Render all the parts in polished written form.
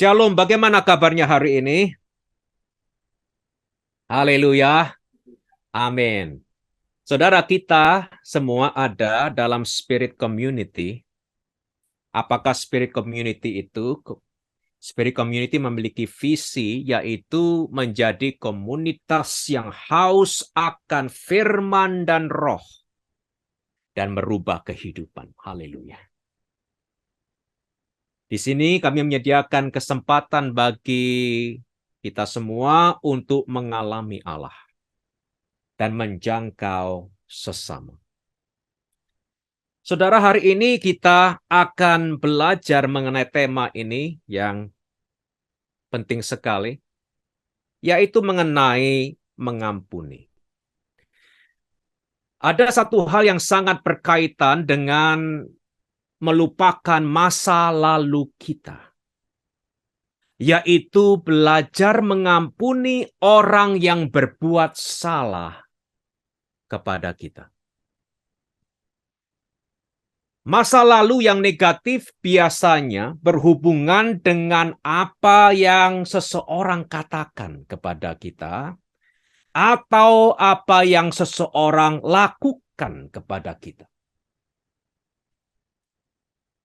Shalom, bagaimana kabarnya hari ini? Haleluya, amin. Saudara, kita semua ada dalam spirit community. Apakah spirit community itu? Spirit community memiliki visi, yaitu menjadi komunitas yang haus akan firman dan roh, dan merubah kehidupan. Haleluya. Di sini kami menyediakan kesempatan bagi kita semua untuk mengalami Allah dan menjangkau sesama. Saudara, hari ini kita akan belajar mengenai tema ini yang penting sekali, yaitu mengenai mengampuni. Ada satu hal yang sangat berkaitan dengan melupakan masa lalu kita, yaitu belajar mengampuni orang yang berbuat salah kepada kita. Masa lalu yang negatif biasanya berhubungan dengan apa yang seseorang katakan kepada kita atau apa yang seseorang lakukan kepada kita.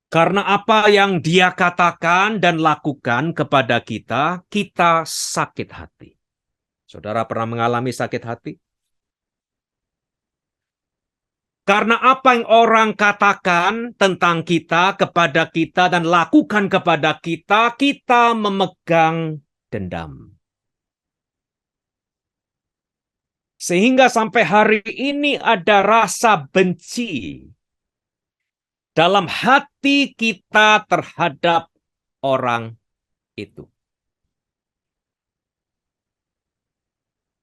Karena apa yang dia katakan dan lakukan kepada kita, kita sakit hati. Saudara pernah mengalami sakit hati? Karena apa yang orang katakan tentang kita, kepada kita, dan lakukan kepada kita, kita memegang dendam. Sehingga sampai hari ini ada rasa benci dalam hati kita terhadap orang itu.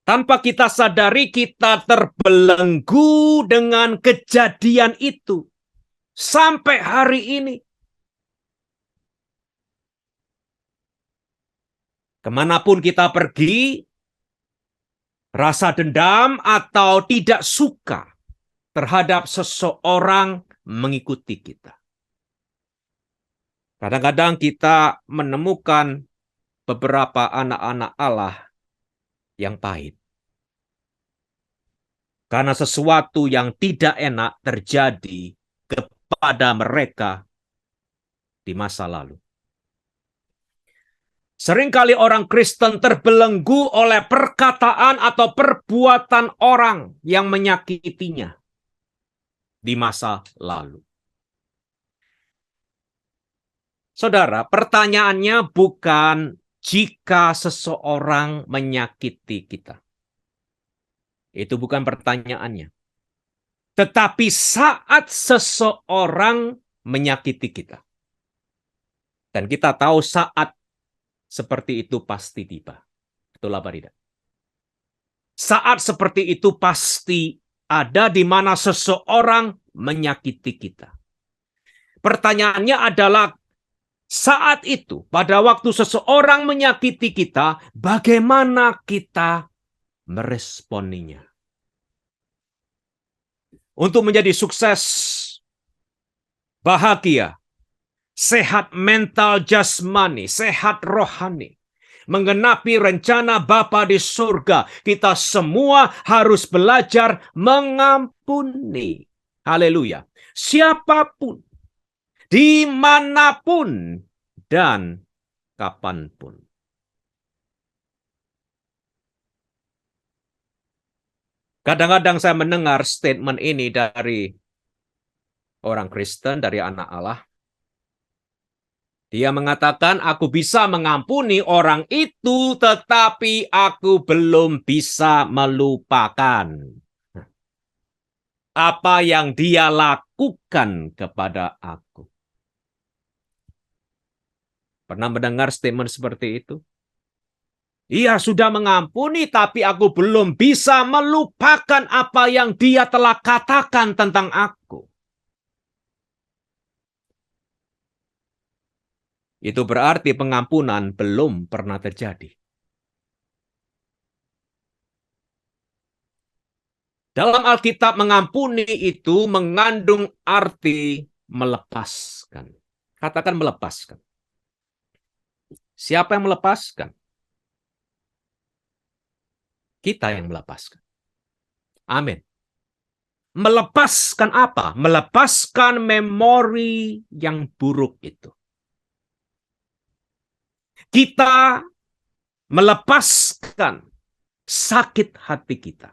Tanpa kita sadari, kita terbelenggu dengan kejadian itu sampai hari ini. Kemanapun kita pergi, rasa dendam atau tidak suka terhadap seseorang mengikuti kita. Kadang-kadang kita menemukan beberapa anak-anak Allah yang pahit. Karena sesuatu yang tidak enak terjadi kepada mereka di masa lalu. Seringkali orang Kristen terbelenggu oleh perkataan atau perbuatan orang yang menyakitinya di masa lalu. Saudara, pertanyaannya bukan jika seseorang menyakiti kita. Itu bukan pertanyaannya. Tetapi saat seseorang menyakiti kita. Dan kita tahu saat seperti itu pasti tiba. Betul apa tidak? Saat seperti itu pasti ada di mana seseorang menyakiti kita. Pertanyaannya adalah, saat itu, pada waktu seseorang menyakiti kita, bagaimana kita meresponinya? Untuk menjadi sukses, bahagia, sehat mental jasmani, sehat rohani, menggenapi rencana Bapa di surga, kita semua harus belajar mengampuni. Haleluya. Siapapun, dimanapun, dan kapanpun. Kadang-kadang saya mendengar statement ini dari orang Kristen, dari anak Allah. Dia mengatakan, aku bisa mengampuni orang itu, tetapi aku belum bisa melupakan apa yang dia lakukan kepada aku. Pernah mendengar statement seperti itu? Ia sudah mengampuni, tapi aku belum bisa melupakan apa yang dia telah katakan tentang aku. Itu berarti pengampunan belum pernah terjadi. Dalam Alkitab, mengampuni itu mengandung arti melepaskan. Katakan melepaskan. Siapa yang melepaskan? Kita yang melepaskan. Amin. Melepaskan apa? Melepaskan memori yang buruk itu. Kita melepaskan sakit hati kita.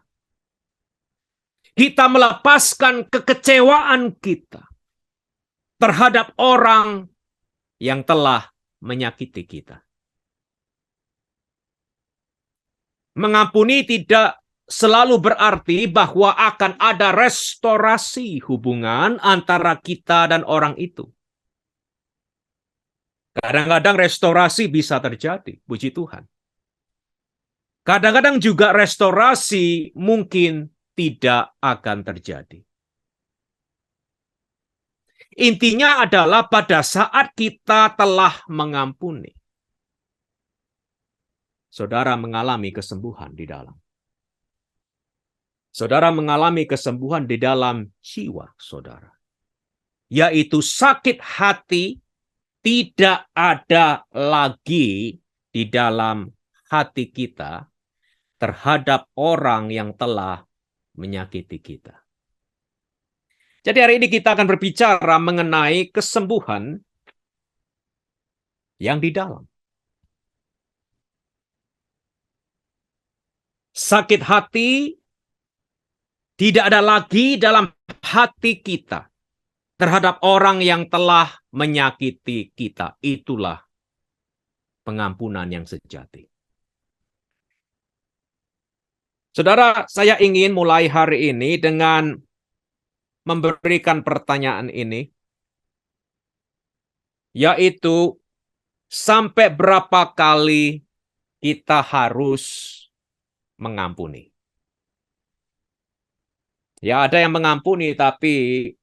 Kita melepaskan kekecewaan kita terhadap orang yang telah menyakiti kita. Mengampuni tidak selalu berarti bahwa akan ada restorasi hubungan antara kita dan orang itu. Kadang-kadang restorasi bisa terjadi, puji Tuhan. Kadang-kadang juga restorasi mungkin tidak akan terjadi. Intinya adalah pada saat kita telah mengampuni, saudara mengalami kesembuhan di dalam. Saudara mengalami kesembuhan di dalam jiwa saudara. Yaitu sakit hati tidak ada lagi di dalam hati kita terhadap orang yang telah menyakiti kita. Jadi hari ini kita akan berbicara mengenai kesembuhan yang di dalam. Sakit hati tidak ada lagi dalam hati kita terhadap orang yang telah menyakiti kita. Itulah pengampunan yang sejati. Saudara, saya ingin mulai hari ini dengan memberikan pertanyaan ini, yaitu sampai berapa kali kita harus mengampuni. Ya, ada yang mengampuni tapi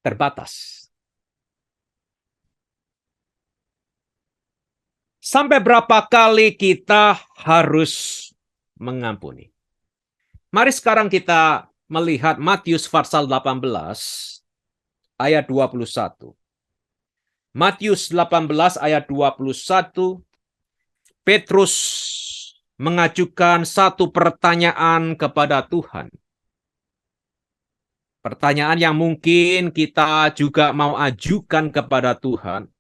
terbatas. Sampai berapa kali kita harus mengampuni? Mari sekarang kita melihat Matius pasal 18 ayat 21. Matius 18 ayat 21, Petrus mengajukan satu pertanyaan kepada Tuhan. Pertanyaan yang mungkin kita juga mau ajukan kepada Tuhan.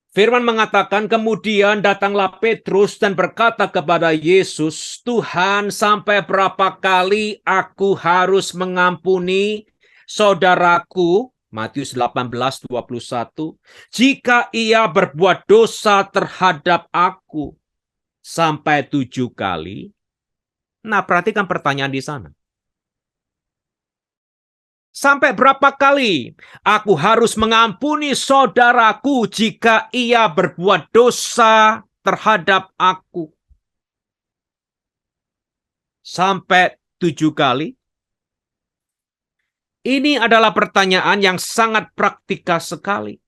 Firman mengatakan, kemudian datanglah Petrus dan berkata kepada Yesus, Tuhan, sampai berapa kali aku harus mengampuni saudaraku, Matius 18:21, jika ia berbuat dosa terhadap aku sampai 7 kali? Nah, perhatikan pertanyaan di sana. Sampai berapa kali aku harus mengampuni saudaraku jika ia berbuat dosa terhadap aku? Sampai 7 kali? Ini adalah pertanyaan yang sangat praktikal sekali.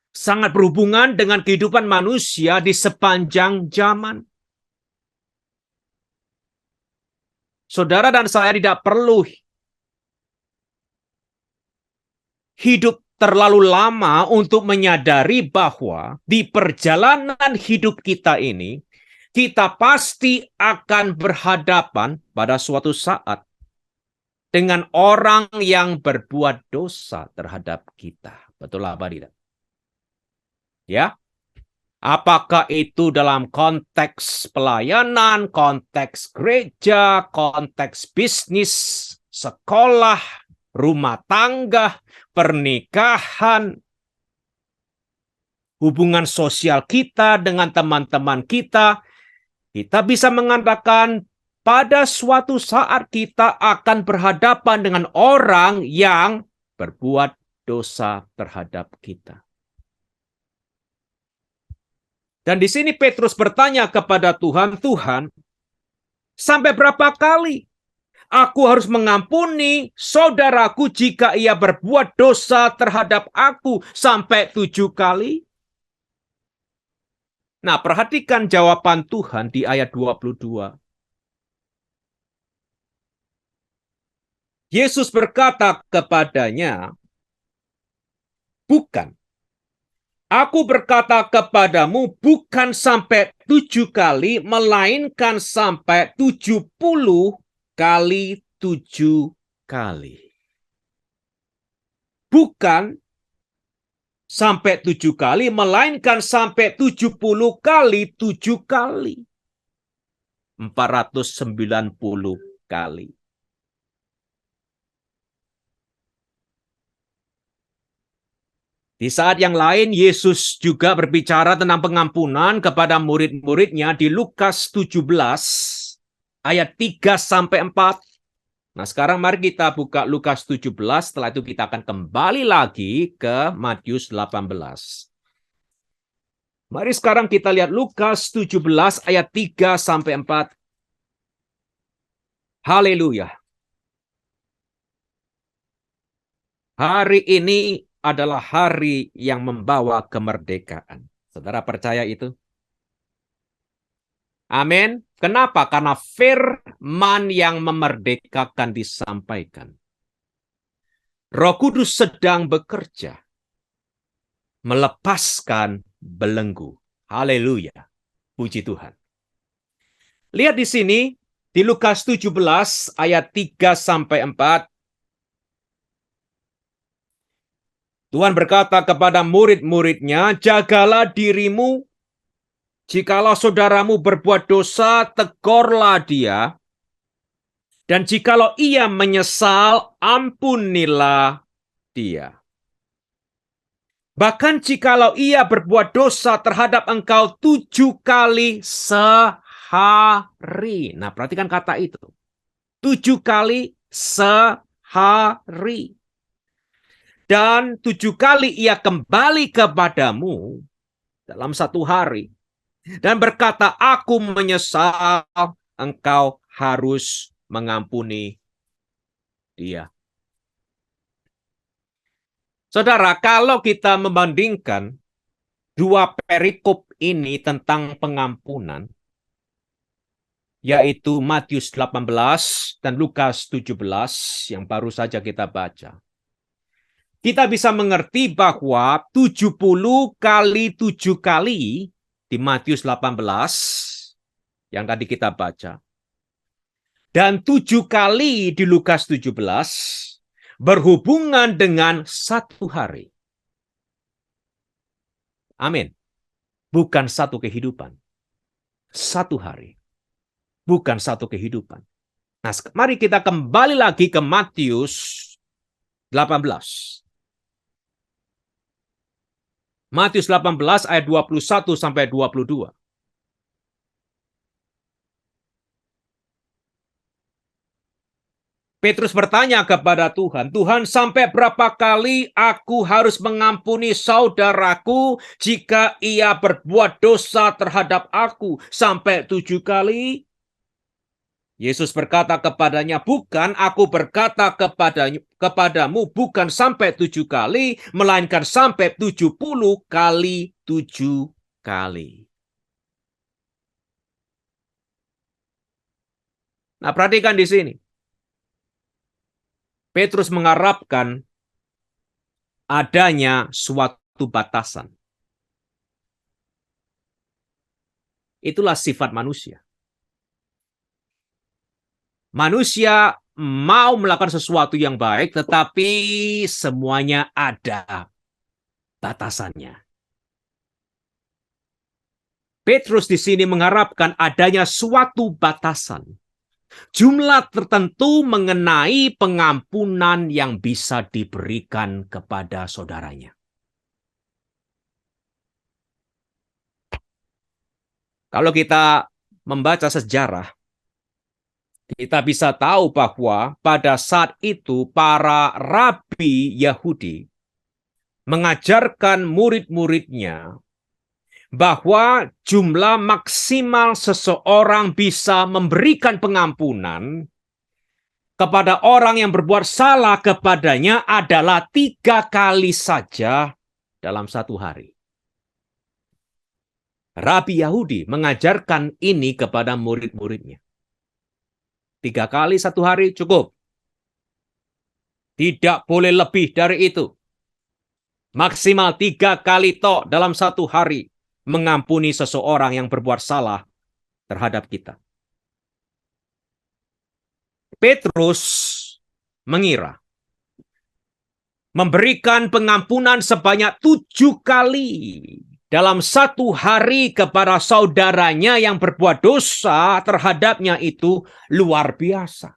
Sangat berhubungan dengan kehidupan manusia di sepanjang zaman. Saudara dan saya tidak perlu hidup terlalu lama untuk menyadari bahwa di perjalanan hidup kita ini, kita pasti akan berhadapan pada suatu saat dengan orang yang berbuat dosa terhadap kita. Betul apa tidak? Ya, apakah itu dalam konteks pelayanan, konteks gereja, konteks bisnis, sekolah, rumah tangga, pernikahan, hubungan sosial kita dengan teman-teman kita, kita bisa mengatakan pada suatu saat kita akan berhadapan dengan orang yang berbuat dosa terhadap kita. Dan di sini Petrus bertanya kepada Tuhan, Tuhan, sampai berapa kali aku harus mengampuni saudaraku jika ia berbuat dosa terhadap aku sampai 7 kali? Nah, perhatikan jawaban Tuhan di ayat 22. Yesus berkata kepadanya, bukan. Aku berkata kepadamu bukan sampai 7 kali, melainkan sampai 70 kali 7 kali. Bukan sampai 7 kali, melainkan sampai 70 kali 7 kali. 490 kali. Di saat yang lain, Yesus juga berbicara tentang pengampunan kepada murid-muridnya di Lukas 17, ayat 3-4. Nah, sekarang mari kita buka Lukas 17, setelah itu kita akan kembali lagi ke Matius 18. Mari sekarang kita lihat Lukas 17, ayat 3-4. Haleluya. Hari ini adalah hari yang membawa kemerdekaan. Saudara percaya itu? Amin. Kenapa? Karena firman yang memerdekakan disampaikan. Roh Kudus sedang bekerja. Melepaskan belenggu. Haleluya. Puji Tuhan. Lihat di sini, di Lukas 17 ayat 3-4. Tuhan berkata kepada murid-muridnya, jagalah dirimu. Jikalau saudaramu berbuat dosa, tegurlah dia. Dan jikalau ia menyesal, ampunilah dia. Bahkan jikalau ia berbuat dosa terhadap engkau 7 kali sehari. Nah, perhatikan kata itu. 7 kali sehari. Dan 7 kali ia kembali kepadamu dalam 1 hari. Dan berkata, aku menyesal, engkau harus mengampuni dia. Saudara, kalau kita membandingkan 2 perikop ini tentang pengampunan, yaitu Matius 18 dan Lukas 17 yang baru saja kita baca. Kita bisa mengerti bahwa 70 kali 7 kali di Matius 18 yang tadi kita baca, dan 7 kali di Lukas 17 berhubungan dengan 1 hari. Amin. Bukan 1 kehidupan. 1 hari. Bukan 1 kehidupan. Nah, mari kita kembali lagi ke Matius 18. Matius 18 ayat 21-22. Petrus bertanya kepada Tuhan, Tuhan, sampai berapa kali aku harus mengampuni saudaraku jika ia berbuat dosa terhadap aku? Sampai 7 kali? Yesus berkata kepadanya, bukan, aku berkata kepadamu bukan sampai 7 kali, melainkan sampai 70 kali 7 kali. Nah, perhatikan di sini. Petrus mengharapkan adanya suatu batasan. Itulah sifat manusia. Manusia mau melakukan sesuatu yang baik, tetapi semuanya ada batasannya. Petrus di sini mengharapkan adanya suatu batasan. Jumlah tertentu mengenai pengampunan yang bisa diberikan kepada saudaranya. Kalau kita membaca sejarah, kita bisa tahu bahwa pada saat itu para rabi Yahudi mengajarkan murid-muridnya bahwa jumlah maksimal seseorang bisa memberikan pengampunan kepada orang yang berbuat salah kepadanya adalah 3 kali saja dalam 1 hari. Rabi Yahudi mengajarkan ini kepada murid-muridnya. 3 kali 1 hari cukup. Tidak boleh lebih dari itu. Maksimal 3 kali tok dalam satu hari mengampuni seseorang yang berbuat salah terhadap kita. Petrus mengira memberikan pengampunan sebanyak 7 kali dalam satu hari kepada saudaranya yang berbuat dosa terhadapnya itu luar biasa.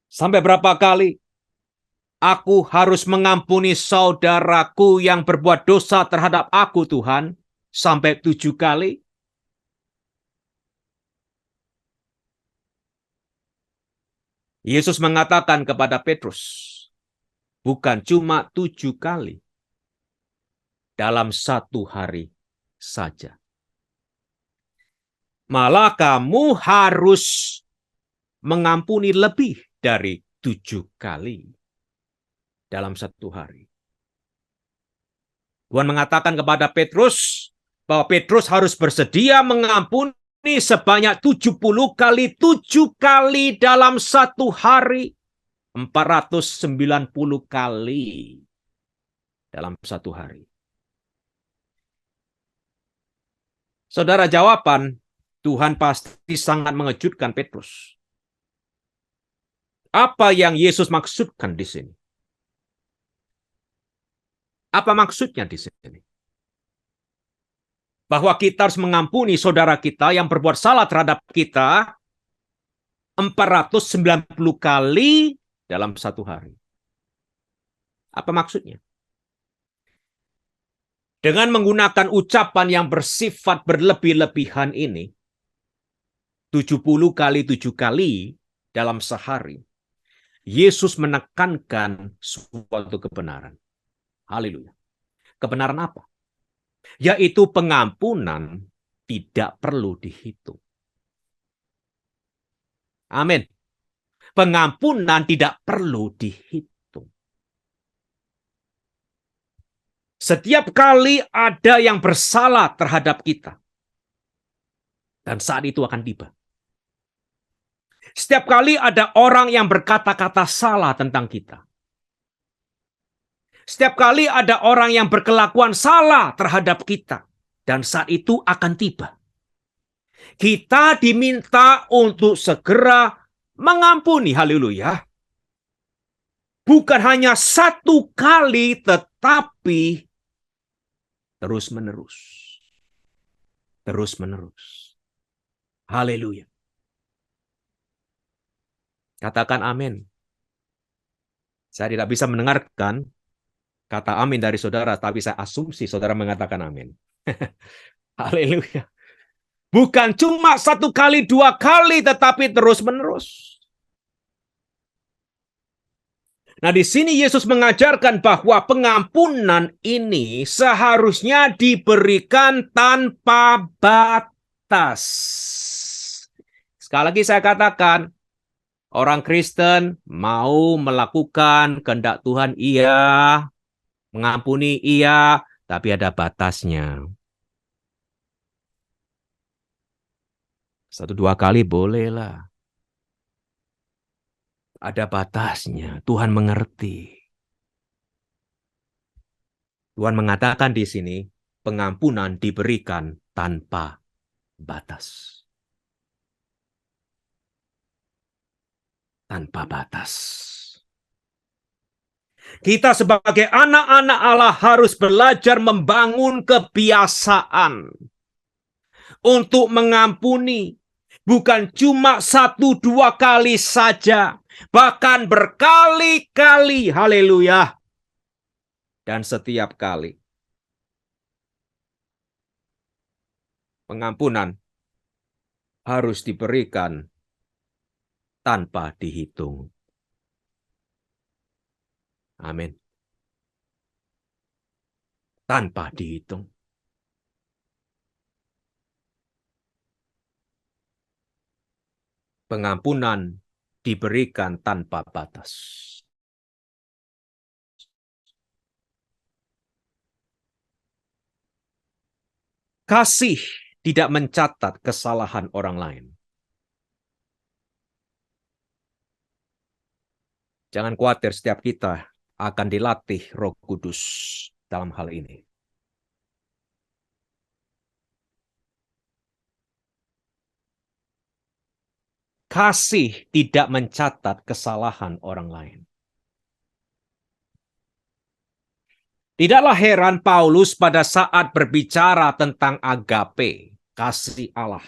Sampai berapa kali aku harus mengampuni saudaraku yang berbuat dosa terhadap aku, Tuhan? Sampai 7 kali? Yesus mengatakan kepada Petrus, bukan cuma 7 kali dalam satu hari saja. Malah kamu harus mengampuni lebih dari 7 kali dalam satu hari. Tuhan mengatakan kepada Petrus bahwa Petrus harus bersedia mengampuni sebanyak 70 kali 7 kali dalam satu hari. 490 kali dalam satu hari. Saudara, jawaban Tuhan pasti sangat mengejutkan Petrus. Apa yang Yesus maksudkan di sini? Apa maksudnya di sini? Bahwa kita harus mengampuni saudara kita yang berbuat salah terhadap kita 490 kali dalam satu hari. Apa maksudnya? Dengan menggunakan ucapan yang bersifat berlebih-lebihan ini, 70 kali 7 kali dalam sehari, Yesus menekankan suatu kebenaran. Haleluya. Kebenaran apa? Yaitu pengampunan tidak perlu dihitung. Amin. Pengampunan tidak perlu dihitung. Setiap kali ada yang bersalah terhadap kita, dan saat itu akan tiba. Setiap kali ada orang yang berkata-kata salah tentang kita. Setiap kali ada orang yang berkelakuan salah terhadap kita, dan saat itu akan tiba. Kita diminta untuk segera mengampuni, haleluya. Bukan hanya satu kali, tetapi terus-menerus. Terus-menerus. Haleluya. Katakan amin. Saya tidak bisa mendengarkan kata amin dari saudara, tapi saya asumsi saudara mengatakan amin. Haleluya. Bukan cuma 1 kali, 2 kali, tetapi terus-menerus. Nah, di sini Yesus mengajarkan bahwa pengampunan ini seharusnya diberikan tanpa batas. Sekali lagi saya katakan, orang Kristen mau melakukan kehendak Tuhan, iya. Mengampuni, iya. Tapi ada batasnya. 1-2 kali bolehlah. Ada batasnya. Tuhan mengerti. Tuhan mengatakan di sini, pengampunan diberikan tanpa batas. Tanpa batas. Kita sebagai anak-anak Allah harus belajar membangun kebiasaan untuk mengampuni. Bukan cuma 1-2 kali saja. Bahkan berkali-kali. Haleluya. Dan setiap kali. Pengampunan harus diberikan tanpa dihitung. Amin. Tanpa dihitung. Pengampunan diberikan tanpa batas. Kasih tidak mencatat kesalahan orang lain. Jangan khawatir, setiap kita akan dilatih Roh Kudus dalam hal ini. Kasih tidak mencatat kesalahan orang lain. Tidaklah heran Paulus pada saat berbicara tentang agape, kasih Allah.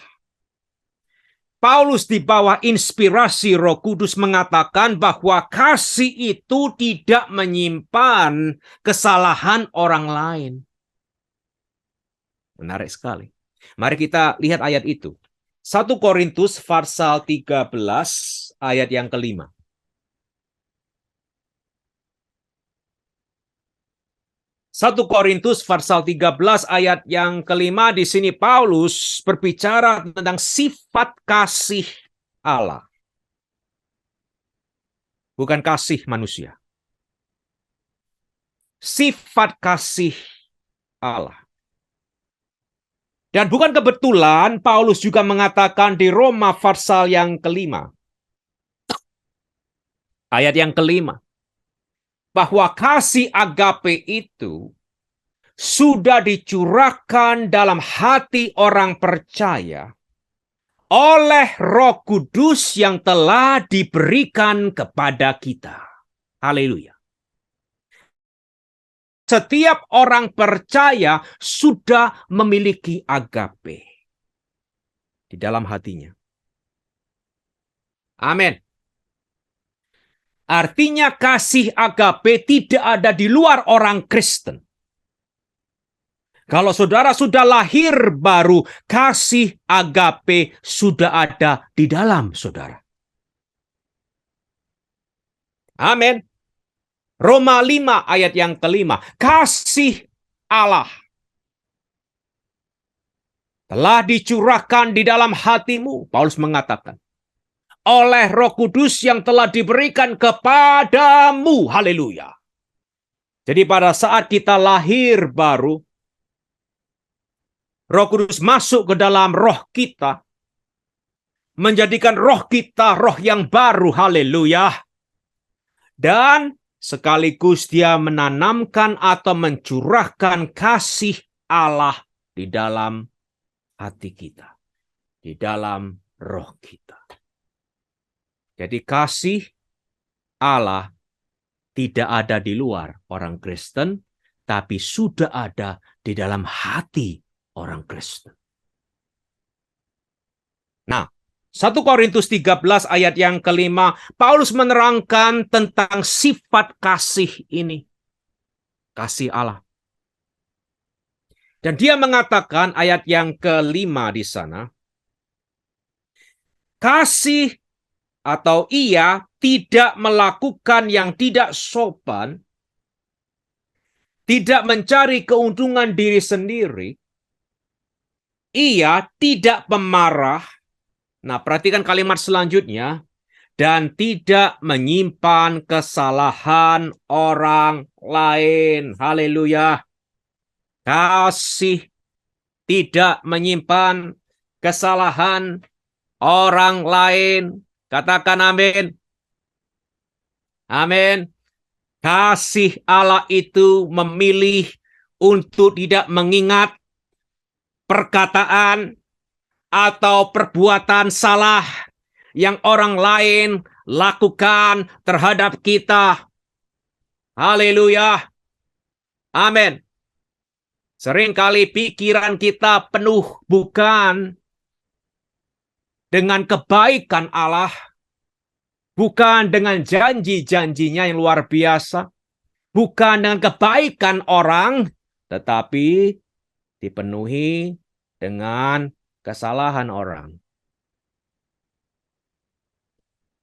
Paulus di bawah inspirasi Roh Kudus mengatakan bahwa kasih itu tidak menyimpan kesalahan orang lain. Menarik sekali. Mari kita lihat ayat itu. 1 Korintus pasal 13 ayat yang kelima. 1 Korintus pasal 13 ayat yang kelima, di sini Paulus berbicara tentang sifat kasih Allah. Bukan kasih manusia. Sifat kasih Allah. Dan bukan kebetulan Paulus juga mengatakan di Roma pasal yang kelima. Ayat yang kelima. Bahwa kasih agape itu sudah dicurahkan dalam hati orang percaya oleh Roh Kudus yang telah diberikan kepada kita. Haleluya. Setiap orang percaya sudah memiliki agape di dalam hatinya. Amin. Artinya kasih agape tidak ada di luar orang Kristen. Kalau saudara sudah lahir baru, kasih agape sudah ada di dalam saudara. Amin. Roma 5 ayat yang kelima. Kasih Allah telah dicurahkan di dalam hatimu, Paulus mengatakan, oleh Roh Kudus yang telah diberikan kepadamu. Haleluya. Jadi pada saat kita lahir baru, Roh Kudus masuk ke dalam roh kita, menjadikan roh kita roh yang baru. Haleluya. Dan sekaligus dia menanamkan atau mencurahkan kasih Allah di dalam hati kita, di dalam roh kita. Jadi kasih Allah tidak ada di luar orang Kristen, tapi sudah ada di dalam hati orang Kristen. Nah, 1 Korintus 13 ayat yang kelima, Paulus menerangkan tentang sifat kasih ini. Kasih Allah. Dan dia mengatakan ayat yang kelima di sana, kasih atau ia tidak melakukan yang tidak sopan, tidak mencari keuntungan diri sendiri, ia tidak pemarah. Nah, perhatikan kalimat selanjutnya, dan tidak menyimpan kesalahan orang lain. Haleluya. Kasih tidak menyimpan kesalahan orang lain. Katakan amin. Amin. Kasih Allah itu memilih untuk tidak mengingat perkataan atau perbuatan salah yang orang lain lakukan terhadap kita. Haleluya. Amin. Seringkali pikiran kita penuh bukan dengan kebaikan Allah, bukan dengan janji-janjinya yang luar biasa, bukan dengan kebaikan orang, tetapi dipenuhi dengan kesalahan orang.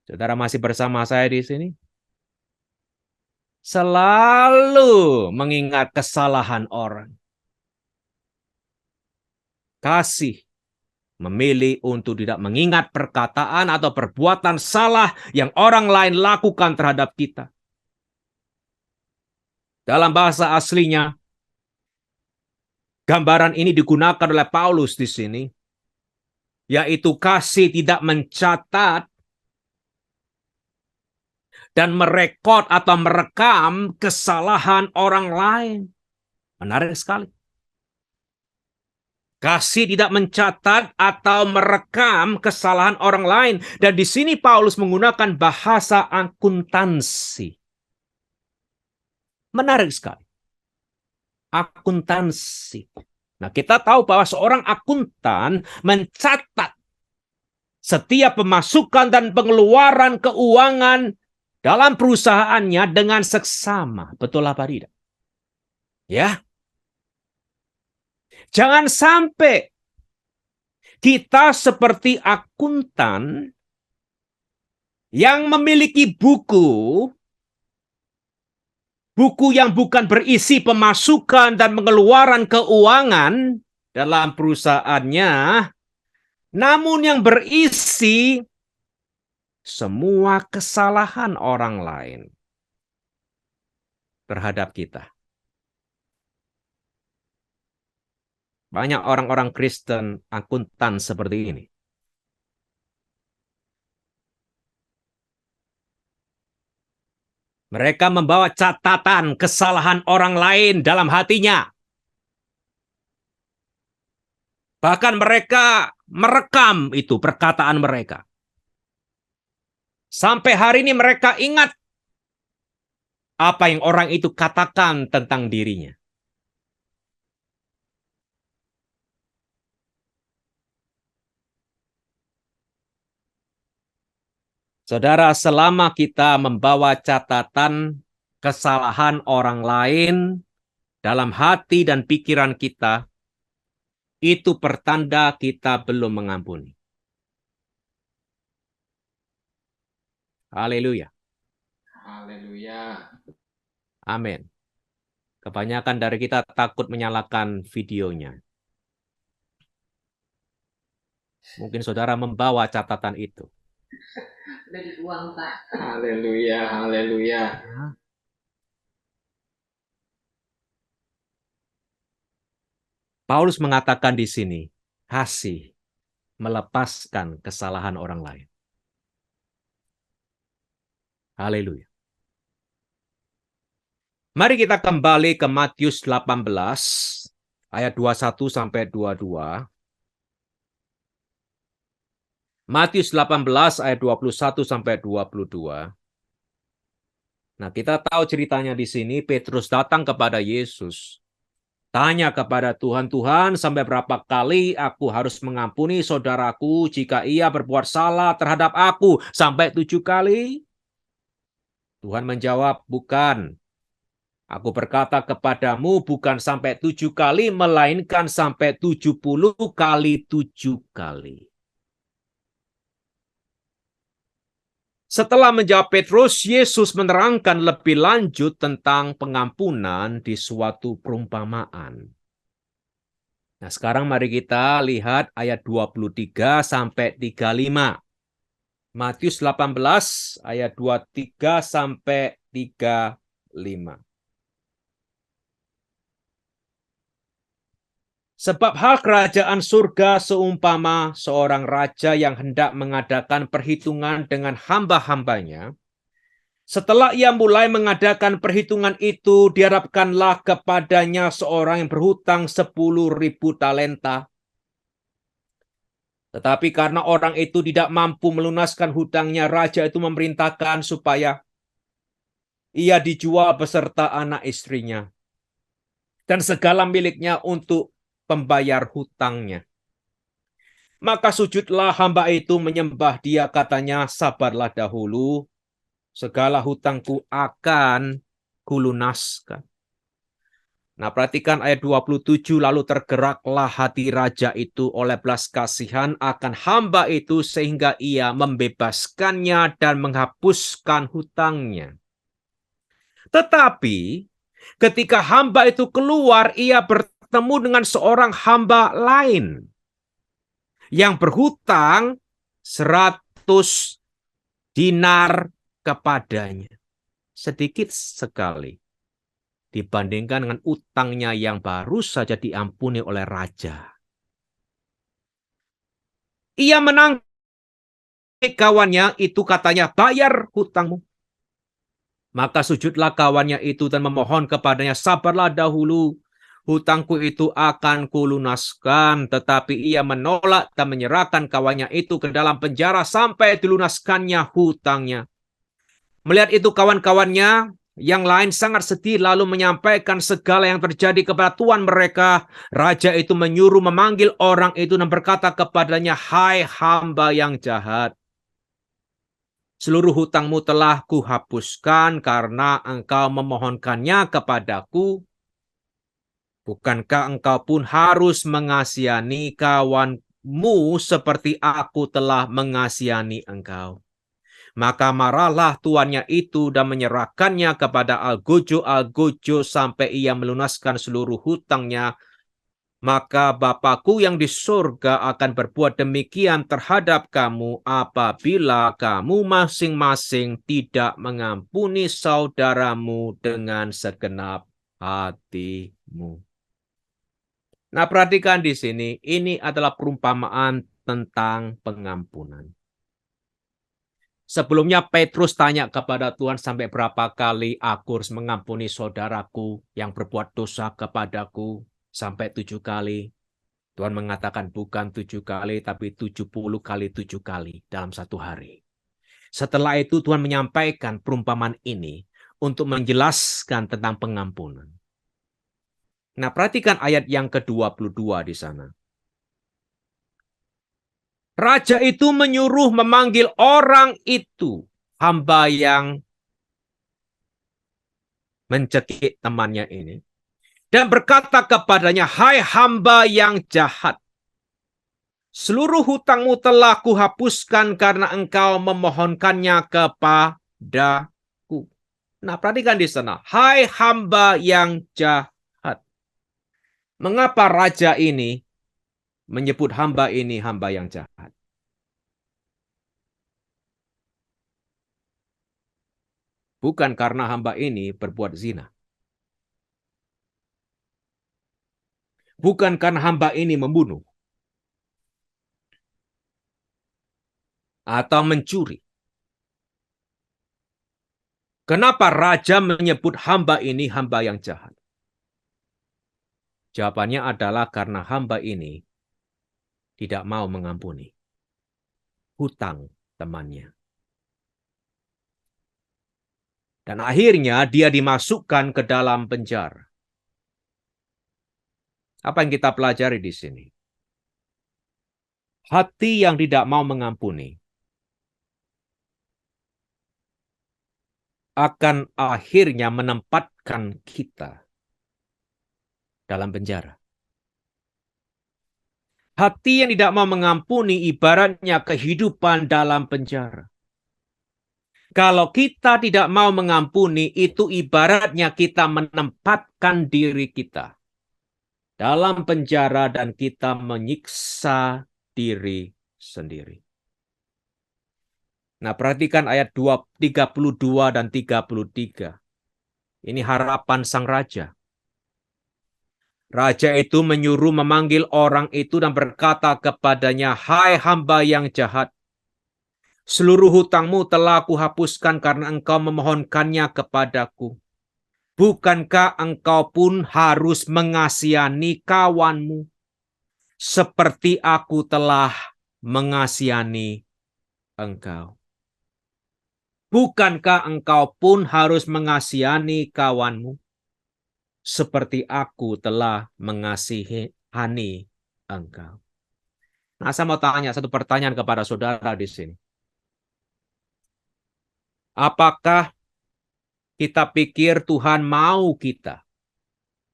Saudara masih bersama saya di sini? Selalu mengingat kesalahan orang. Kasih memilih untuk tidak mengingat perkataan atau perbuatan salah yang orang lain lakukan terhadap kita. Dalam bahasa aslinya, gambaran ini digunakan oleh Paulus di sini, yaitu kasih tidak mencatat dan merekod atau merekam kesalahan orang lain. Menarik sekali. Kasih tidak mencatat atau merekam kesalahan orang lain. Dan di sini Paulus menggunakan bahasa akuntansi. Menarik sekali. Akuntansi. Nah, kita tahu bahwa seorang akuntan mencatat setiap pemasukan dan pengeluaran keuangan dalam perusahaannya dengan seksama. Betul apa tidak? Ya. Jangan sampai kita seperti akuntan yang memiliki buku yang bukan berisi pemasukan dan pengeluaran keuangan dalam perusahaannya, namun yang berisi semua kesalahan orang lain terhadap kita. Banyak orang-orang Kristen akuntan seperti ini. Mereka membawa catatan kesalahan orang lain dalam hatinya. Bahkan mereka merekam itu perkataan mereka. Sampai hari ini mereka ingat apa yang orang itu katakan tentang dirinya. Saudara, selama kita membawa catatan kesalahan orang lain dalam hati dan pikiran kita, itu pertanda kita belum mengampuni. Haleluya. Haleluya. Amin. Kebanyakan dari kita takut menyalakan videonya. Mungkin saudara membawa catatan itu. Udah dibuang, Pak. Haleluya, haleluya. Paulus mengatakan di sini, kasih melepaskan kesalahan orang lain. Haleluya. Mari kita kembali ke Matius 18 ayat 21 sampai 22. Matius 18 ayat 21 sampai 22. Nah, kita tahu ceritanya di sini. Petrus datang kepada Yesus. Tanya kepada Tuhan, Tuhan, sampai berapa kali aku harus mengampuni saudaraku jika ia berbuat salah terhadap aku? Sampai 7 kali? Tuhan menjawab, bukan. Aku berkata kepadamu bukan sampai 7 kali, melainkan sampai 70 kali 7 kali. Setelah menjawab Petrus, Yesus menerangkan lebih lanjut tentang pengampunan di suatu perumpamaan. Nah, sekarang mari kita lihat ayat 23 sampai 35. Matius 18 ayat 23 sampai 35. Sebab hal kerajaan surga seumpama seorang raja yang hendak mengadakan perhitungan dengan hamba-hambanya. Setelah ia mulai mengadakan perhitungan itu, dihadapkanlah kepadanya seorang yang berhutang 10.000 talenta. Tetapi karena orang itu tidak mampu melunaskan hutangnya, raja itu memerintahkan supaya ia dijual beserta anak istrinya dan segala miliknya untuk pembayar hutangnya. Maka sujudlah hamba itu menyembah dia, katanya, sabarlah dahulu, segala hutangku akan kulunaskan. Nah, perhatikan ayat 27, lalu tergeraklah hati raja itu oleh belas kasihan akan hamba itu sehingga ia membebaskannya dan menghapuskan hutangnya. Tetapi ketika hamba itu keluar, ia bertemu dengan seorang hamba lain yang berhutang 100 dinar kepadanya. Sedikit sekali dibandingkan dengan utangnya yang baru saja diampuni oleh raja. Ia menangkap kawannya itu, katanya, bayar hutangmu. Maka sujudlah kawannya itu dan memohon kepadanya, sabarlah dahulu, hutangku itu akan kulunaskan. Tetapi ia menolak dan menyerahkan kawannya itu ke dalam penjara sampai dilunaskannya hutangnya. Melihat itu kawan-kawannya yang lain sangat sedih lalu menyampaikan segala yang terjadi kepada tuan mereka. Raja itu menyuruh memanggil orang itu dan berkata kepadanya, hai hamba yang jahat, seluruh hutangmu telah kuhapuskan karena engkau memohonkannya kepadaku. Bukankah engkau pun harus mengasihani kawanmu seperti aku telah mengasihani engkau? Maka marahlah tuannya itu dan menyerahkannya kepada algojo-algojo sampai ia melunaskan seluruh hutangnya. Maka Bapakku yang di surga akan berbuat demikian terhadap kamu apabila kamu masing-masing tidak mengampuni saudaramu dengan segenap hatimu. Nah, perhatikan di sini, ini adalah perumpamaan tentang pengampunan. Sebelumnya Petrus tanya kepada Tuhan, sampai berapa kali aku harus mengampuni saudaraku yang berbuat dosa kepadaku? Sampai 7 kali. Tuhan mengatakan bukan 7 kali, tapi 70 kali 7 kali dalam satu hari. Setelah itu Tuhan menyampaikan perumpamaan ini untuk menjelaskan tentang pengampunan. Nah, perhatikan ayat yang ke-22 di sana. Raja itu menyuruh memanggil orang itu, hamba yang mencekik temannya ini, dan berkata kepadanya, hai hamba yang jahat, seluruh hutangmu telah kuhapuskan karena engkau memohonkannya kepadaku. Nah, perhatikan di sana, hai hamba yang jahat. Mengapa raja ini menyebut hamba ini hamba yang jahat? Bukan karena hamba ini berbuat zina. Bukan karena hamba ini membunuh atau mencuri. Kenapa raja menyebut hamba ini hamba yang jahat? Jawabannya adalah karena hamba ini tidak mau mengampuni hutang temannya. Dan akhirnya dia dimasukkan ke dalam penjara. Apa yang kita pelajari di sini? Hati yang tidak mau mengampuni akan akhirnya menempatkan kita dalam penjara. Hati yang tidak mau mengampuni ibaratnya kehidupan dalam penjara. Kalau kita tidak mau mengampuni, itu ibaratnya kita menempatkan diri kita dalam penjara dan kita menyiksa diri sendiri. Nah, perhatikan ayat 32 dan 33. Ini harapan sang raja. Raja itu menyuruh memanggil orang itu dan berkata kepadanya, hai hamba yang jahat, seluruh hutangmu telah kuhapuskan karena engkau memohonkannya kepadaku. Bukankah engkau pun harus mengasihani kawanmu seperti aku telah mengasihani engkau? Bukankah engkau pun harus mengasihani kawanmu seperti aku telah mengasihani engkau? Nah, saya mau tanya satu pertanyaan kepada saudara di sini. Apakah kita pikir Tuhan mau kita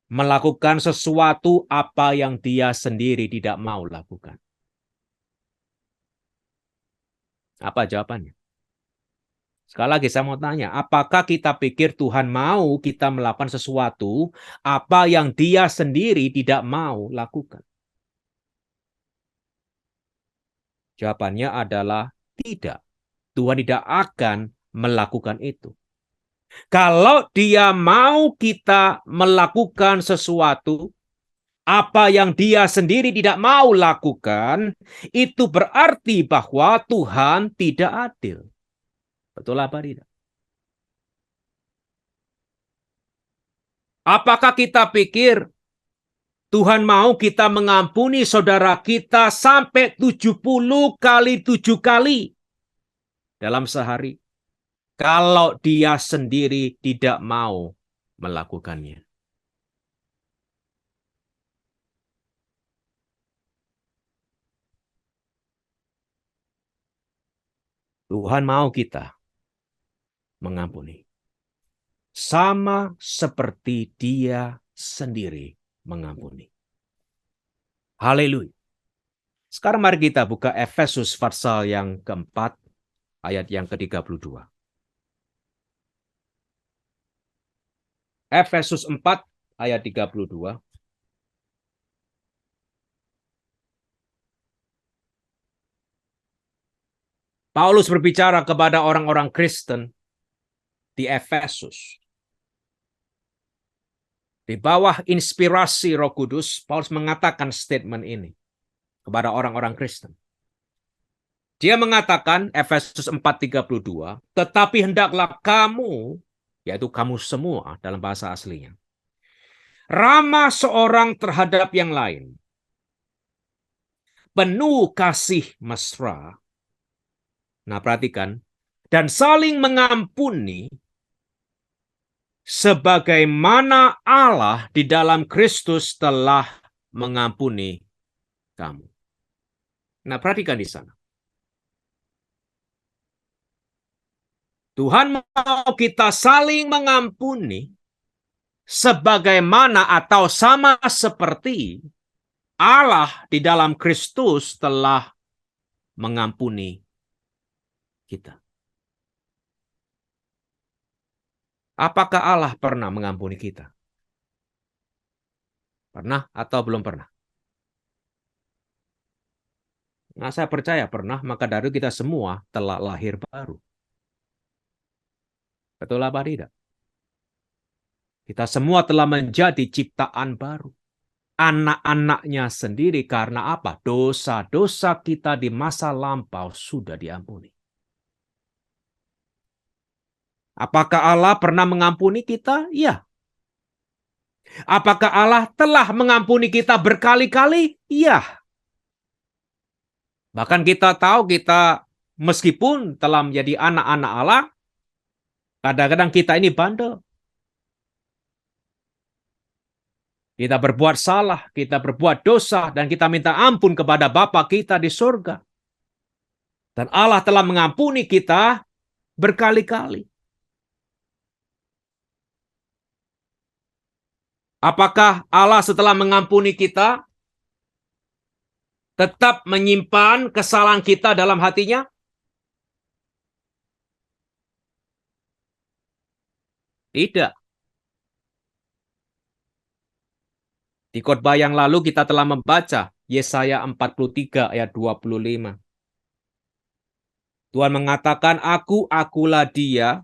melakukan sesuatu apa yang Dia sendiri tidak mau lakukan? Apa jawabannya? Sekali lagi saya mau tanya, apakah kita pikir Tuhan mau kita melakukan sesuatu apa yang Dia sendiri tidak mau lakukan? Jawabannya adalah tidak. Tuhan tidak akan melakukan itu. Kalau Dia mau kita melakukan sesuatu apa yang Dia sendiri tidak mau lakukan, itu berarti bahwa Tuhan tidak adil. Betul apa tidak? Apakah kita pikir Tuhan mau kita mengampuni saudara kita sampai 70 kali 7 kali dalam sehari? Kalau dia sendiri tidak mau melakukannya. Tuhan mau kita mengampuni. Sama seperti dia sendiri mengampuni. Haleluya. Sekarang mari kita buka Efesus pasal yang keempat, ayat yang ke-32. Efesus 4, ayat 32. Paulus berbicara kepada orang-orang Kristen di Efesus. Di bawah inspirasi Roh Kudus, Paulus mengatakan statement ini kepada orang-orang Kristen. Dia mengatakan, Efesus 4:32, tetapi hendaklah kamu, yaitu kamu semua dalam bahasa aslinya, ramah seorang terhadap yang lain, penuh kasih mesra. Nah, perhatikan, dan saling mengampuni sebagaimana Allah di dalam Kristus telah mengampuni kamu. Nah, perhatikan di sana. Tuhan mau kita saling mengampuni sebagaimana atau sama seperti Allah di dalam Kristus telah mengampuni kita. Apakah Allah pernah mengampuni kita? Pernah atau belum pernah? Nah, saya percaya pernah, maka dari itu kita semua telah lahir baru. Betul apa tidak? Kita semua telah menjadi ciptaan baru. Anak-anaknya sendiri karena apa? Dosa-dosa kita di masa lampau sudah diampuni. Apakah Allah pernah mengampuni kita? Iya. Apakah Allah telah mengampuni kita berkali-kali? Iya. Bahkan kita tahu kita meskipun telah menjadi anak-anak Allah, kadang-kadang kita ini bandel. Kita berbuat salah, kita berbuat dosa, dan kita minta ampun kepada Bapa kita di surga. Dan Allah telah mengampuni kita berkali-kali. Apakah Allah setelah mengampuni kita tetap menyimpan kesalahan kita dalam hatinya? Tidak. Di khotbah yang lalu kita telah membaca Yesaya 43 ayat 25. Tuhan mengatakan, akulah dia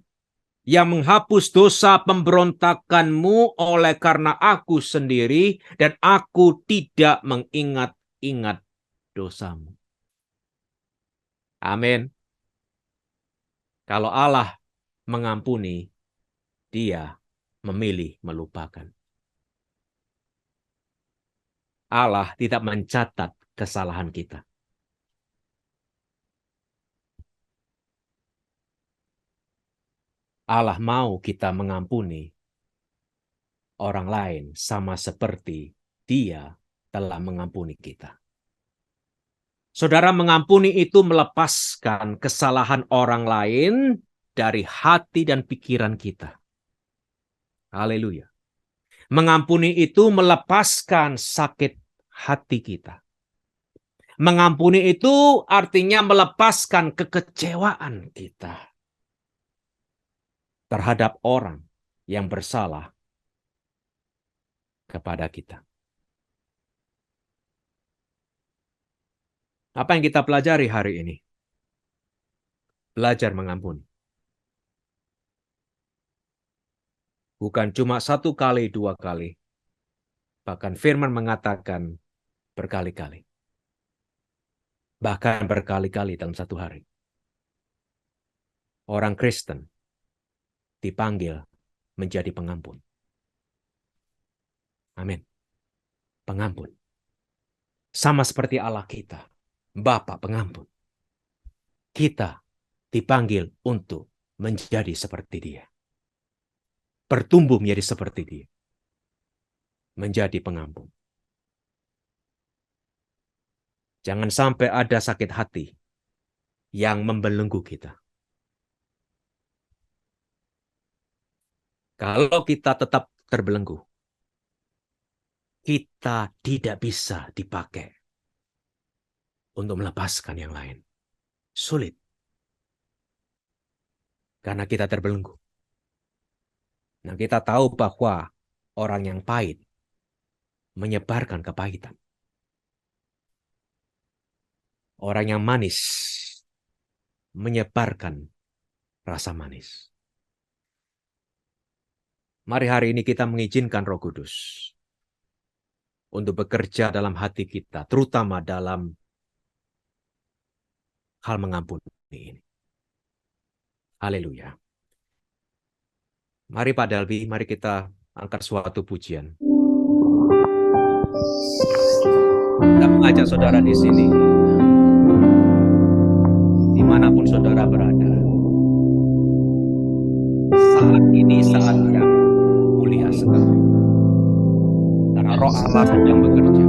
yang menghapus dosa pemberontakanmu oleh karena aku sendiri dan aku tidak mengingat-ingat dosamu. Amin. Kalau Allah mengampuni, dia memilih melupakan. Allah tidak mencatat kesalahan kita. Allah mau kita mengampuni orang lain sama seperti dia telah mengampuni kita. Saudara, mengampuni itu melepaskan kesalahan orang lain dari hati dan pikiran kita. Haleluya. Mengampuni itu melepaskan sakit hati kita. Mengampuni itu artinya melepaskan kekecewaan kita terhadap orang yang bersalah kepada kita. Apa yang kita pelajari hari ini? Belajar mengampuni. Bukan cuma 1 kali, 2 kali. Bahkan firman mengatakan berkali-kali. Bahkan berkali-kali dalam 1 hari. Orang Kristen dipanggil menjadi pengampun. Amin. Pengampun. Sama seperti Allah kita, Bapa pengampun. Kita dipanggil untuk menjadi seperti Dia. Bertumbuh menjadi seperti Dia. Menjadi pengampun. Jangan sampai ada sakit hati yang membelenggu kita. Kalau kita tetap terbelenggu, kita tidak bisa dipakai untuk melepaskan yang lain. Sulit. Karena kita terbelenggu. Nah, kita tahu bahwa orang yang pahit menyebarkan kepahitan. Orang yang manis menyebarkan rasa manis. Mari hari ini kita mengizinkan Roh Kudus untuk bekerja dalam hati kita, terutama dalam hal mengampuni ini. Haleluya. Mari Pak Dalbi, mari kita angkat suatu pujian. Kita mengajak saudara di sini, dimanapun saudara berada. Saat ini saat yang mulia sekali. Karena Roh Allah sedang bekerja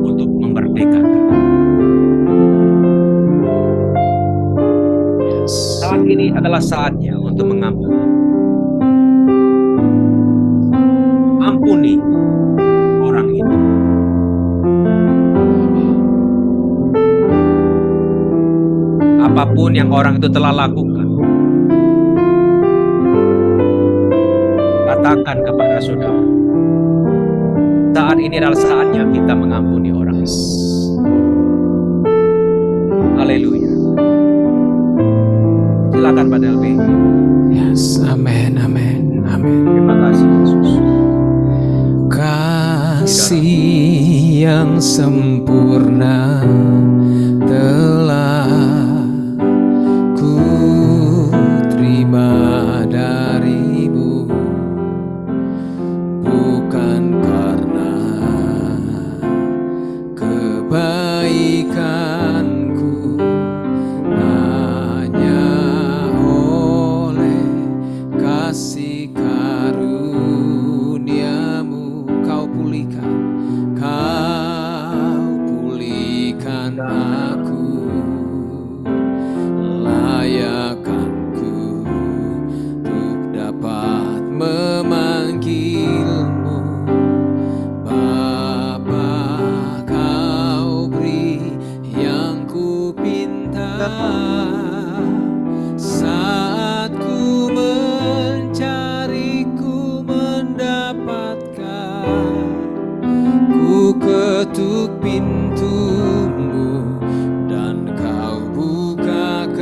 untuk memerdekakan. Saat ini adalah saatnya untuk mengampuni. Ampuni orang itu. Apapun yang orang itu telah lakukan, katakan kepada saudara, saat ini adalah saatnya kita mengampuni orang itu. Haleluya. Silakan Pak Delvi. Yes, amin, amin, amin. Terima kasih Yesus. Kasih yang sempurna telah ku terima darimu, bukan karena kebaikanku, hanya oleh kasih karuniamu kau pulihkan aku, layakkanku untuk dapat memanggilmu Bapa. Kau beri yang ku pinta saat ku mencari, ku mendapatkan. Ku ketuk pintumu dan kau bukakan,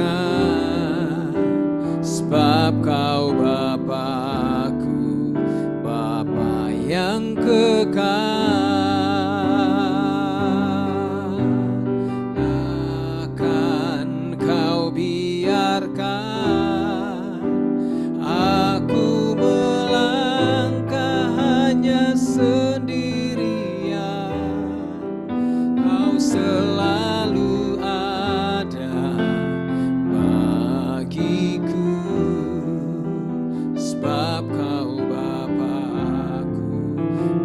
sebab kau Bapakku, Bapa yang kekal. Akan kau biarkan aku melangkah hanya sendirian, kau selalu ada bagiku, sebab kau Bapakku,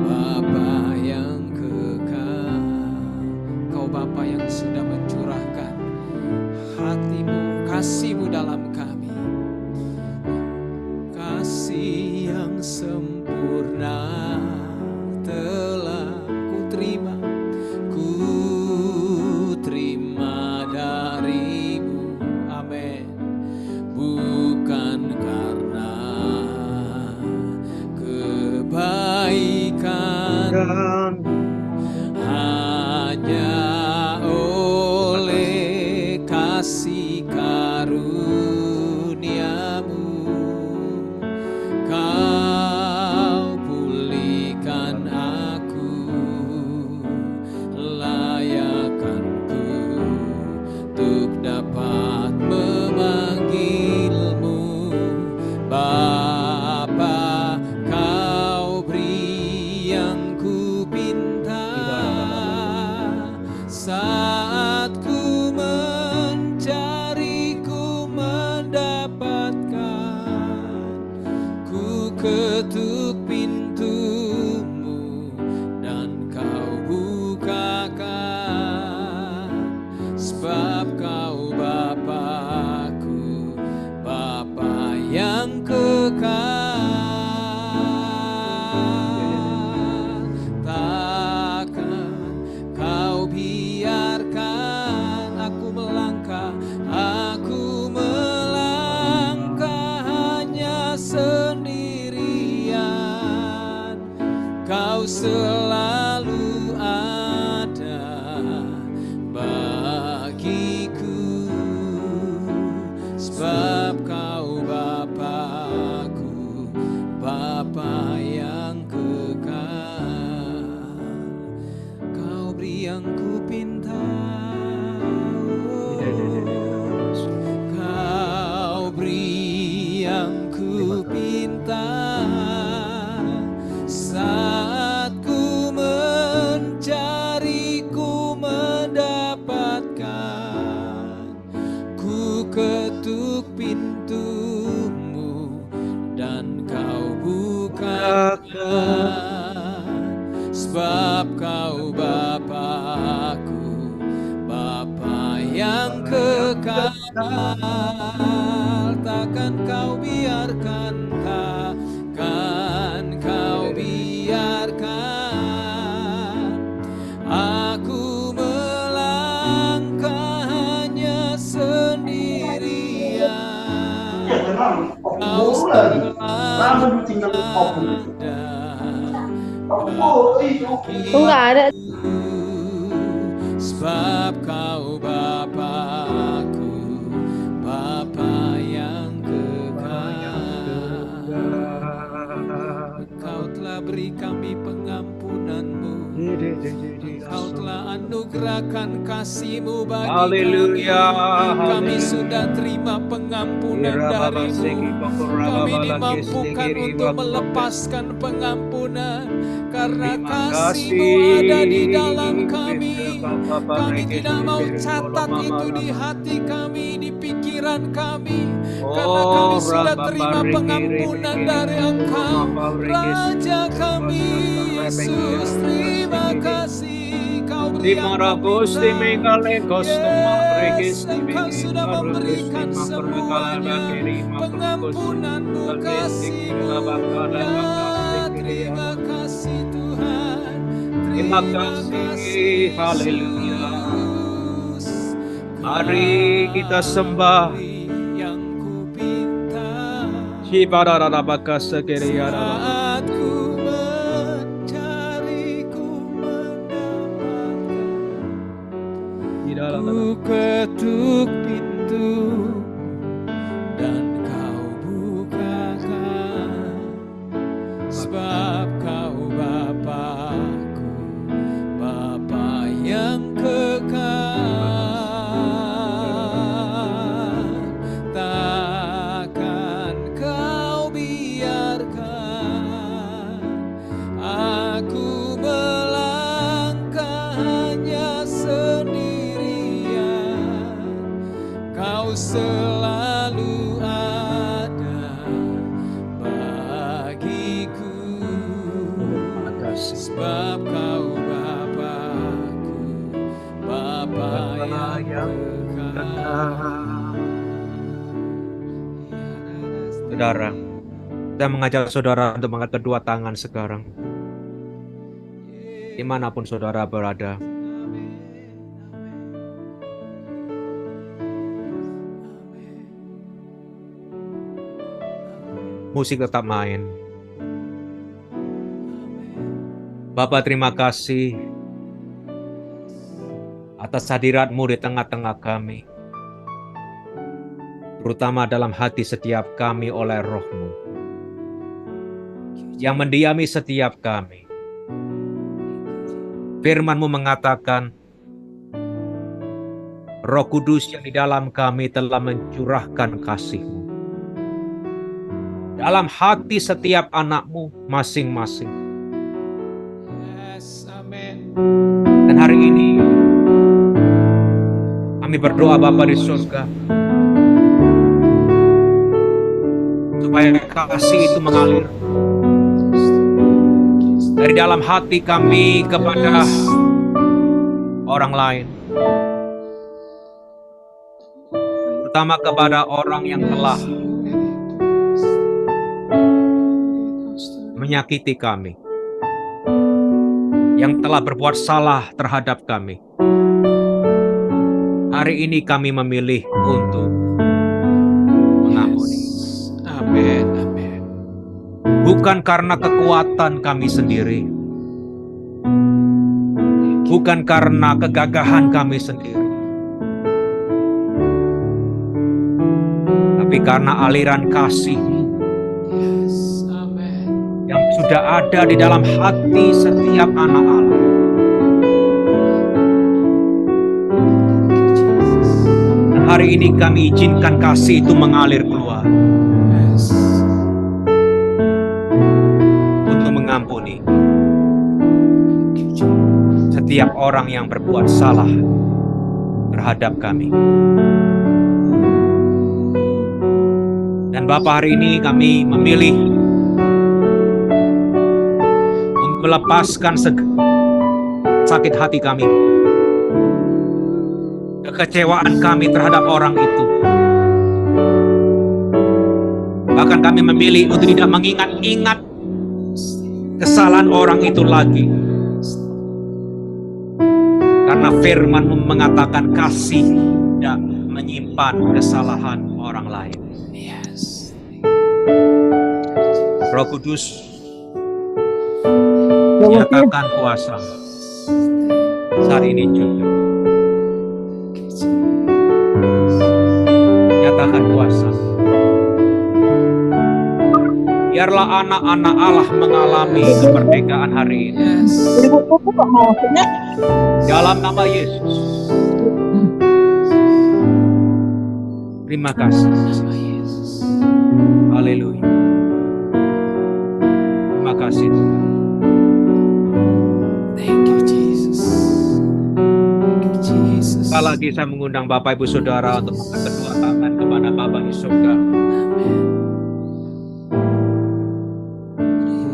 Bapa yang kekal. Kau Bapa yang sudah mencurahkan hatimu, kasihmu dalam kami. Kasih yang sempurna telah ku terima darimu, amin. Bukan karena kebaikan, hanya oleh kasih karuniamu kau pulihkan aku, layakkanku untuk dapat memanggilmu Bapa. Kau beri ketuk pintumu dan kau bukakan, sebab kau Bapa-Ku, Bapa yang kekal. Takkan kau biarkan aku melangkah hanya sendirian. Kau selalu ada bagiku, sebab kau Bapa-Ku, Bapa yang kekal. Kau beri yang ku pinta, kau beri yang ku pinta. Saat ku mencari, ku mendapatkan. Ku ketuk pintumu dan kau bukakan, sebab kau Bapa-Ku, Bapa yang kekal. Takkan kau biarkan, takkan kau biarkan aku melangkah hanya sendirian. Kau selalu ada sebab kau Bapa-Ku, Bapa yang kekal. Engkau telah beri kami pengampunan-Mu, Engkau telah anugerahkan kasih-Mu bagi Haleluya, kami sudah terima pengampunan dari-Mu. Kami dimampukan untuk melepaskan pengampunan karena kasih-Mu ada di dalam kami. Kami tidak mau catat itu di hati kami, di pikiran kami, karena kami sudah terima pengampunan dari Engkau, Raja kami. Yesus, terima kasih. Kau beri yang ku minta. Yes, Engkau sudah memberikan semuanya, pengampunan-Mu, kasih-Mu. Ya, terima kasih Tuhan. Terima kasih, haleluya. Mari kita sembah. Yang ku pinta Shibararabakasakeriyara. saat ku mencari, ku mendapatkan. Ku ketuk pintu dan kau bukakan, sebab kau Bapa-Ku, Bapa yang kekal. Takkan kau biarkan aku melangkah hanya sendirian. Kau selalu ada bagiku, sebab kau Bapa-Ku, Bapa yang kekal. Saudara, saya mengajak saudara untuk mengangkat kedua tangan sekarang. Dimanapun saudara berada. Musik tetap main. Bapak, terima kasih atas hadirat-Mu di tengah-tengah kami, terutama dalam hati setiap kami oleh Roh-Mu yang mendiami setiap kami. Firman-Mu mengatakan, Roh Kudus yang di dalam kami telah mencurahkan kasih-Mu dalam hati setiap anak-Mu masing-masing. Yes, amen. Dan hari ini kami berdoa Bapa di surga, untuk supaya kasih itu mengalir dari dalam hati kami kepada orang lain, terutama kepada orang yang telah menyakiti kami, yang telah berbuat salah terhadap kami. Hari ini kami memilih untuk mengampuni. Amin, amin. Bukan karena kekuatan kami sendiri, bukan karena kegagahan kami sendiri, tapi karena aliran kasih-Mu Yes, amin. yang sudah ada di dalam hati setiap anak Allah. Dan hari ini kami izinkan kasih itu mengalir keluar Yes. untuk mengampuni setiap orang yang berbuat salah terhadap kami. Dan Bapa, hari ini kami memilih untuk melepaskan sakit hati kami, kekecewaan kami terhadap orang itu. Bahkan kami memilih untuk tidak mengingat-ingat kesalahan orang itu lagi. Karena firman-Mu mengatakan kasih tidak menyimpan kesalahan orang lain. Yes. Roh Kudus, nyatakan kuasa saat ini juga. Nyatakan kuasa. Biarlah anak-anak Allah mengalami kemerdekaan hari ini. Yes. Dalam nama Yesus. Terima kasih. Nama Yesus. Haleluya. Terima kasih Tuhan. Thank you, Jesus. Thank you, Jesus. Sekali lagi saya mengundang Bapak Ibu Saudara untuk mengangkat kedua tangan kepada Bapa di surga. Amin.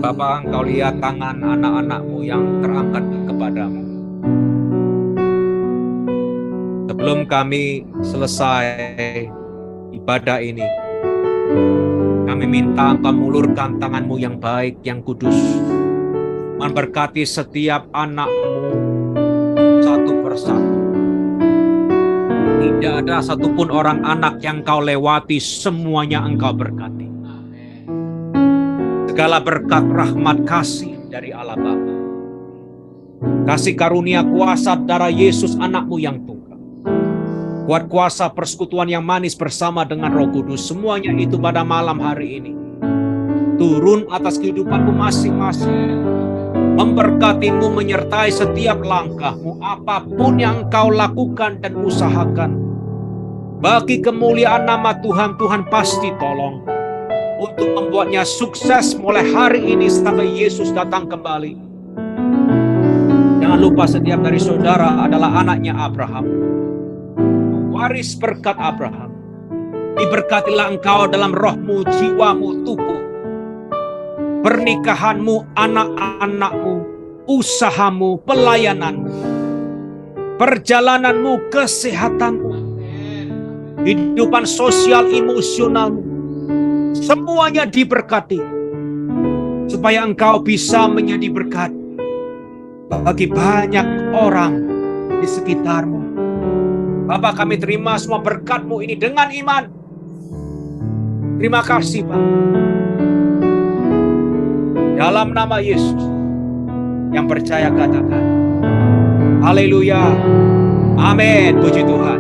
Bapak, Engkau lihat tangan anak-anak-Mu yang terangkat kepadamu. Sebelum kami selesai ibadah ini, kami minta Engkau mengulurkan tangan-Mu yang baik, yang kudus, memberkati setiap anak-Mu satu persatu. Tidak ada satupun orang anak yang Engkau lewati, semuanya Engkau berkati. Segala berkat, rahmat, kasih dari Allah Bapa, kasih karunia kuasa darah Yesus anak-Mu yang tunggal, kuat kuasa persekutuan yang manis bersama dengan Roh Kudus, semuanya itu pada malam hari ini turun atas kehidupanmu masing-masing, memberkati-Mu, menyertai setiap langkah-Mu, apapun yang Engkau lakukan dan usahakan bagi kemuliaan nama Tuhan. Tuhan pasti tolong untuk membuatnya sukses mulai hari ini sampai Yesus datang kembali. Jangan lupa setiap dari saudara adalah anaknya Abraham, waris berkat Abraham. Diberkatilah engkau dalam rohmu, jiwamu, tubuh, pernikahanmu, anak-anakmu, usahamu, pelayananmu, perjalananmu, kesehatanmu, kehidupan sosial, emosionalmu. Semuanya diberkati supaya engkau bisa menjadi berkat bagi banyak orang di sekitarmu. Bapa, kami terima semua berkat-Mu ini dengan iman. Terima kasih, Pak. Dalam nama Yesus, yang percaya katakan haleluya, amin, puji Tuhan.